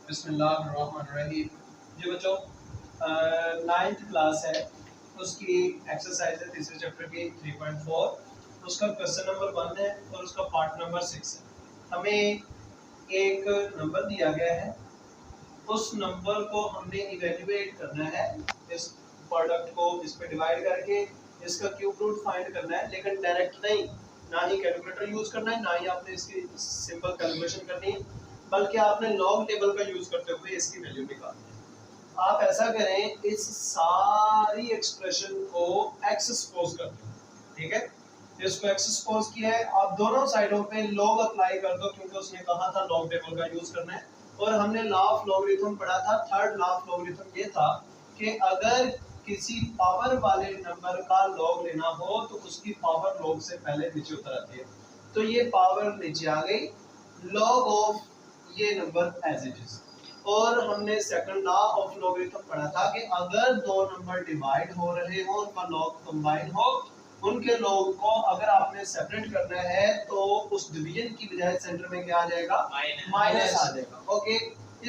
बिस्मिल्लाहिर्रहमानिर्रहीम। जी बच्चों, 9th class है, उसकी एक्सरसाइज है तीसरे चैप्टर की 3.4। उसका क्वेश्चन नंबर 1 है और उसका पार्ट नंबर 6 है। हमें एक नंबर दिया गया है, उस नंबर को हमने इवेल्युएट करना है, इस प्रोडक्ट को इस पे डिवाइड करके इसका क्यूब रूट फाइंड करना है, लेकिन डायरेक्ट नहीं, ना ही कैलकुलेटर यूज करना है, ना ही आपने इसकी सिंपल कैलकुलेशन करनी है, बल्कि आपने लॉग टेबल का यूज करते हुए इसकी वैल्यू निकालनी है। आप ऐसा करें, इस सारी एक्सप्रेशन को एक्स सपोज कर दो, ठीक है। इसको एक्स सपोज किया है, आप दोनों साइडों पे लॉग अप्लाई कर दो, क्योंकि उसने कहा था लॉग टेबल का यूज करना है। और हमने लॉ ऑफ लॉगरिथम पढ़ा था, थर्ड लॉ ऑफ लॉगरिथम ये था कि अगर किसी पावर वाले नंबर का लॉग लेना हो तो उसकी पावर लॉग से पहले नीचे उतर आती है। तो ये पावर नीचे आ गई, लॉग ऑफ ये नंबर एज इट इज। और हमने सेकंड लॉ ऑफ लॉगरिथम पढ़ा था कि अगर दो नंबर डिवाइड हो रहे हो, उनका लॉग कंबाइन हो, उनके लॉग को अगर आपने सेपरेट करना है तो उस डिवीजन की बजाय सेंटर में क्या आ जाएगा, माइनस आ जाएगा। ओके,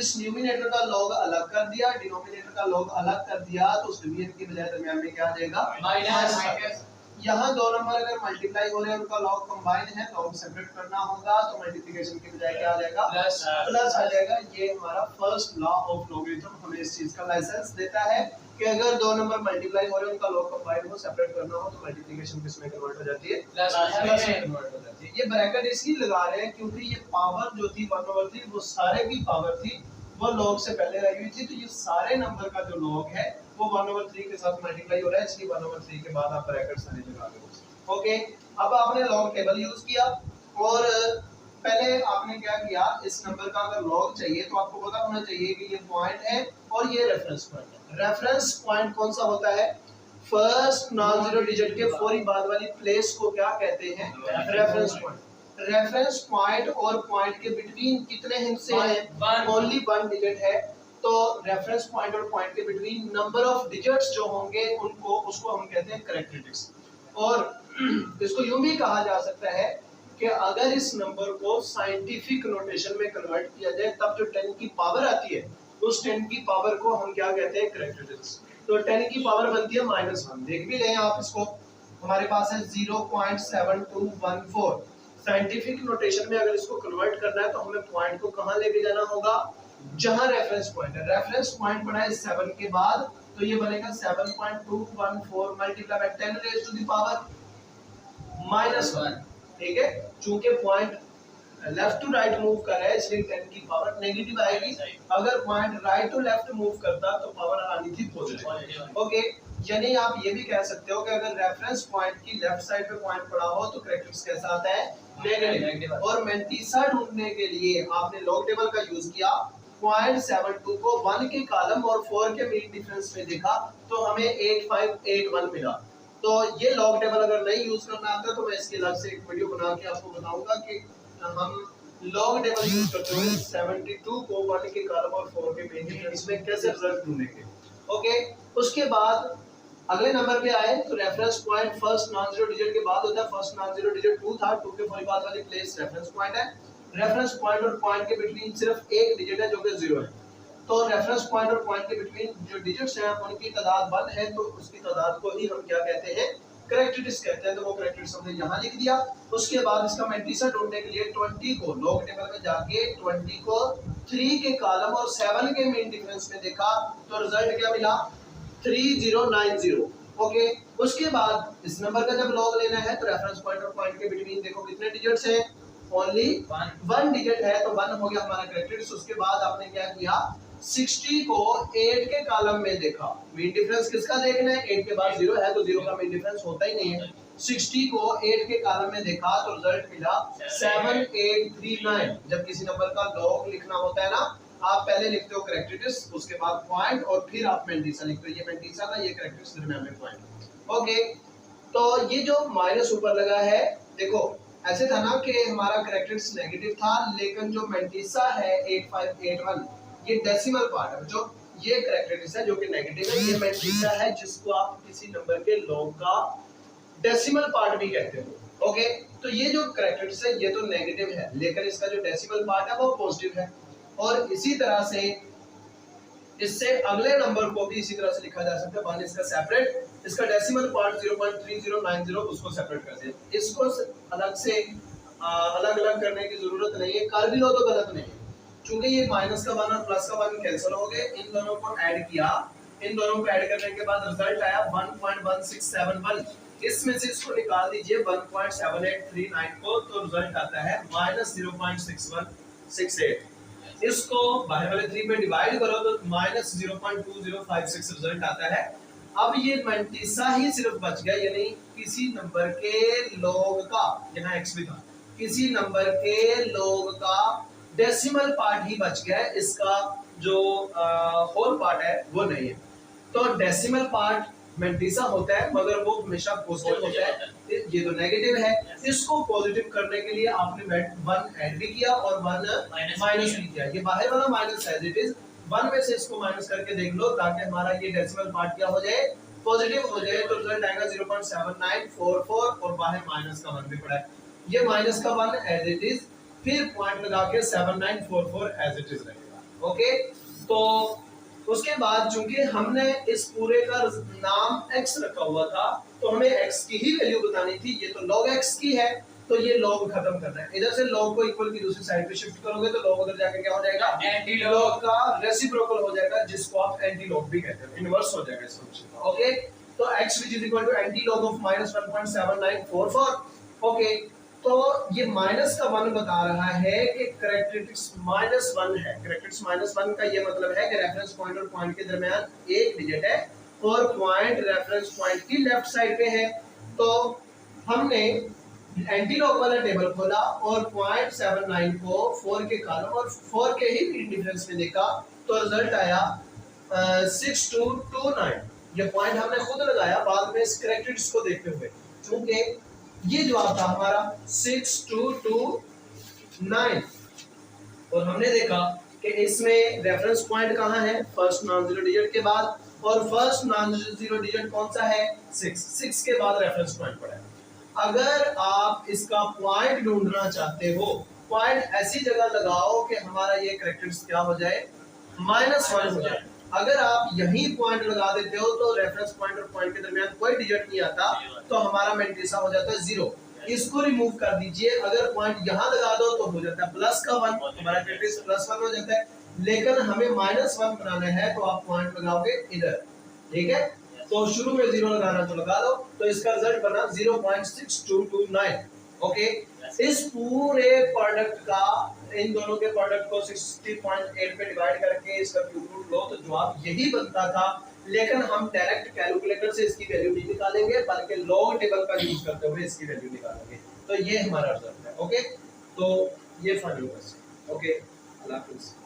इस न्यूमिनेटर का लॉग अलग कर दिया, डिनोमिनेटर का लॉग अलग कर दिया, तो उस डिवीजन की बजाय दरमियान में क्या आ जाएगा, माइनस। यहाँ दो नंबर अगर मल्टीप्लाई हो रहे हैं, उनका लॉग कंबाइन है, लॉग सेपरेट करना होगा, तो मल्टीप्लिकेशन की बजाय क्या आ जाएगा, प्लस आ जाएगा। ये हमारा फर्स्ट लॉ ऑफ लॉगरिथम हमें इस चीज का लाइसेंस देता है कि अगर दो नंबर मल्टीप्लाई हो रहे हैं, उनका लॉग कंबाइन हो, सेपरेट करना हो, तो मल्टीप्लिकेशन किस में कन्वर्ट हो जाती है, प्लस में कन्वर्ट हो जाती है। ये ब्रैकेट इसलिए लगा रहे हैं क्योंकि ये पावर जो थी 1/3 वो सारे की पावर थी, वो लॉग से पहले आई हुई थी, तो ये सारे नंबर का जो लॉग है वो 1/3 के साथ मल्टीप्लाई हो रहा है, इसलिए 1/3 के बाद आप ब्रैकेट सारे लगा दो। ओके, अब आपने लॉग टेबल यूज किया और पहले आपने क्या किया, इस नंबर का अगर लॉग चाहिए तो आपको पता होना चाहिए कि ये पॉइंट है और ये रेफरेंस पॉइंट है। रेफरेंस पॉइंट कौन सा होता है, फर्स्ट नॉन जीरो डिजिट के फौरी बाद वाली प्लेस को क्या कहते हैं, रेफरेंस पॉइंट। रेफरेंस पॉइंट और पॉइंट के बिटवीन कितने हिस्से हैं, ओनली वन डिजिट है, तो रेफरेंस पॉइंट और पॉइंट के बिटवीन नंबर ऑफ डिजिट्स जो होंगे उनको उसको हम कहते हैं कैरेक्टरिस्टिक्स। और इसको यूं भी कहा जा सकता है कि अगर इस नंबर को साइंटिफिक नोटेशन में कन्वर्ट किया जाए, तब जो 10 की पावर आती है, उस 10 की पावर को हम क्या कहते हैं, कैरेक्टरिस्टिक्स। तो 10 की पावर बनती है -1, देख भी लें आप इसको, हमारे पास है 0.7214। साइंटिफिक नोटेशन में अगर इसको कन्वर्ट करना है तो हमें पॉइंट को कहां लेके जाना होगा, जहां रेफरेंस पॉइंट है। रेफरेंस पॉइंट पड़ा है 7 के बाद, तो ये बनेगा 7.214 multiply by 10 raise to the power -1। ठीक है, चूंकि point left to right move कर रहा है इसलिए 10 की पावर नेगेटिव आएगी। अगर point right to left move करता तो पावर आनी थी पॉजिटिव। ओके, यानी आप ये भी कह सकते हो कि अगर रेफरेंस पॉइंट की लेफ्ट साइड पे पॉइंट पड़ा हो तो कैरेक्टरिस्टिक्स कैसा आता है, नेगेटिव। और मैंटीसा ढूंढने के लिए आपने लॉग टेबल का यूज किया, 0.72 को 1 के कॉलम और 4 के मीन डिफरेंस में देखा तो हमें 8581 मिला। तो ये लॉग टेबल अगर नहीं यूज करना आता तो मैं इसके अलग से एक वीडियो बना के आपको बताऊंगा कि हम लॉग टेबल यूज करते हुए 72 को 1 के कॉलम और 4 के मीन डिफरेंस में कैसे रिजल्ट ढूंढेंगे। ओके, उसके बाद अगले नंबर पे आए तो reference point first non zero digit के बाद होता है, फर्स्ट नॉन जीरो डिजिट 2 था, 2 के फौरी बाद वाली प्लेस रेफरेंस पॉइंट है। रेफरेंस पॉइंट और पॉइंट के बिटवीन सिर्फ एक डिजिट है जो कि 0 है, तो रेफरेंस पॉइंट और पॉइंट के बिटवीन जो डिजिट्स हैं उनकी तादाद 1 है, तो उसकी तादाद को ही हम क्या कहते हैं, कैरेक्टरिस्टिक्स कहते हैं। तो वो कैरेक्टरिस्टिक्स हमने यहाँ लिख दिया। उसके बाद इसका मैंटीसा ढूंढने के लिए 20 को लॉग टेबल में जाके 20 को 3 के कॉलम और 7 के मीन डिफरेंस में देखा तो रिजल्ट क्या मिला, 3090। ओके, उसके बाद इस नंबर का जब लॉग लेना है तो रेफरेंस पॉइंट और पॉइंट के बिटवीन देखो कितने डिजिट्स हैं, ओनली 1 डिजिट है, तो 1 हो गया हमारा कैरेक्टरिस्टिक्स। उसके बाद आपने क्या किया, 60 को 8 के कॉलम में देखा, मीन डिफरेंस किसका देखना है, 8 के बाद 0 है तो 0 का मीन डिफरेंस होता ही नहीं है। 60 को 8 के कॉलम में देखा तो रिजल्ट मिला 7839। जब किसी नंबर का लॉग लिखना होता है ना, आप पहले लिखते हो कैरेक्टरिस्टिक्स, उसके बाद पॉइंट और फिर आप मैंटीसा लिखते हो, ये मैंटीसा था, ये कैरेक्टरिस्टिक्स दरमियान में पॉइंट। ओके, तो ये जो माइनस ऊपर लगा है, देखो ऐसे था ना कि हमारा कैरेक्टरिस्टिक्स नेगेटिव था, लेकिन जो मैंटीसा है 8581 ये डेसिमल पार्ट है, जो ये कैरेक्टरिस्टिक्स है जो कि नेगेटिव है, ये मैंटीसा है जिसको आप किसी नंबर के लॉग का डेसिमल पार्ट भी कहते हो। ओके, तो ये जो कैरेक्टरिस्टिक्स है ये तो नेगेटिव है, लेकिन इसका जो डेसिमल पार्ट है वो पॉजिटिव है। और इसी तरह से इससे अगले नंबर को भी इसी तरह से लिखा जा सकता है। 1 इसका सेपरेट, इसका डेसिमल पार्ट 0.3090 उसको सेपरेट कर दे। इसको अलग से अलग अलग करने की जरूरत नहीं है, कर भी लो तो गलत नहीं है, क्योंकि ये माइनस का 1 और प्लस का 1 कैंसिल हो गए। इन दोनों को ऐड किया, इन दोनों को ऐड करने के बाद रिजल्ट आया 1.1671। इसमें से इसको निकाल दीजिए 1.7839 को, तो रिजल्ट आता है -0.6168। इसको बाहर वाले 3 में डिवाइड करो तो -0.2056 रिजल्ट आता है। अब ये मंटीसा ही सिर्फ बच गया, यानी किसी नंबर के लॉग का, यहाँ x भी था, किसी नंबर के लॉग का डेसिमल पार्ट ही बच गया है, इसका जो होल पार्ट है वो नहीं है। तो डेसिमल पार्ट मेंटिसा होता है मगर वो हमेशा पॉजिटिव होता है, ये तो नेगेटिव है। इसको पॉजिटिव करने के लिए आपने 1 ऐड भी किया और 1 माइनस भी किया। ये बाहर वाला माइनस एज इट इज, 1 में से इसको माइनस करके देख लो ताकि हमारा ये डेसिमल पार्ट क्या हो जाए, पॉजिटिव हो जाए। तो रिजल्ट आएगा 0.7944 और बाहर माइनस का 1 भी पड़ा है। ये माइनस का 1 एज इट इज, फिर पॉइंट लगा के 7944 एज इट इज रहेगा। ओके, तो उसके बाद चूंकि हमने इस पूरे का नाम x रखा हुआ था तो हमें x की ही वैल्यू बतानी थी। ये तो log x की है, तो ये log खत्म करना है। इधर से log को इक्वल की दूसरी साइड पे शिफ्ट करोगे तो log उधर जाके क्या हो जाएगा, एंटी log का रेसिप्रोकल हो जाएगा, जिसको आप एंटी log भी कहते हैं, इनवर्स हो जाएगा इस फंक्शन का। ओके, तो x which is equal to anti log of -1.7944। Okay, तो ये माइनस का 1 बता रहा है कि कैरेक्टरिस्टिक्स -1 है। कैरेक्टरिस्टिक्स -1 का ये मतलब है कि रेफरेंस पॉइंट और पॉइंट के दरमियान एक डिजिट है और पॉइंट रेफरेंस पॉइंट की लेफ्ट साइड पे है। तो हमने एंटी लॉग वाला टेबल खोला और 0.79 को 4 के कॉलम और 4 के ही मीन डिफरेंस में देखा, तो रिजल्ट आया 6229। ये पॉइंट हमने खुद लगाया बाद में इस कैरेक्टरिस्टिक्स को देखते हुए, क्योंकि ये जवाब था हमारा 6229। और हमने देखा कि इसमें रेफरेंस पॉइंट कहाँ है, फर्स्ट नॉन जीरो डिजिट के बाद, और फर्स्ट नॉन जीरो डिजिट कौन सा है, 6 के बाद रेफरेंस पॉइंट पड़ा है। अगर आप इसका पॉइंट ढूंढना चाहते हो, पॉइंट ऐसी जगह लगाओ कि हमारा ये कैरेक्टरिस्टिक्स क्या हो जाए, -1 हो जाए। अगर आप यही पॉइंट लगा देते हो तो रेफरेंस पॉइंट और पॉइंट के दरमियान कोई डिजिट नहीं आता, तो हमारा मेंटिसा हो जाता है 0। इसको रिमूव कर दीजिए, अगर पॉइंट यहाँ लगा दो तो हो जाता है +1, हमारा कैरेक्टरिस्टिक्स +1 हो जाता है। लेकिन हमें -1 बनाना है तो आप पॉइंट लगाओगे इधर, ठीक है। तो शुरू में 0 लगाना तो लगा दो, तो इसका रिजल्ट बना 0.6229। ओके, इस पूरे प्रोडक्ट का, इन दोनों के प्रोडक्ट को 60.8 पे डिवाइड करके इसका क्यूब रूट लो तो जवाब यही बनता था। लेकिन हम डायरेक्ट कैलकुलेटर से इसकी वैल्यू नहीं निकालेंगे बल्कि लॉग टेबल का यूज करते हुए इसकी वैल्यू निकालेंगे। तो ये हमारा रिजल्ट है। ओके, तो ये फाइनल क्वेश्चन। ओके, अल्लाह हाफिज़।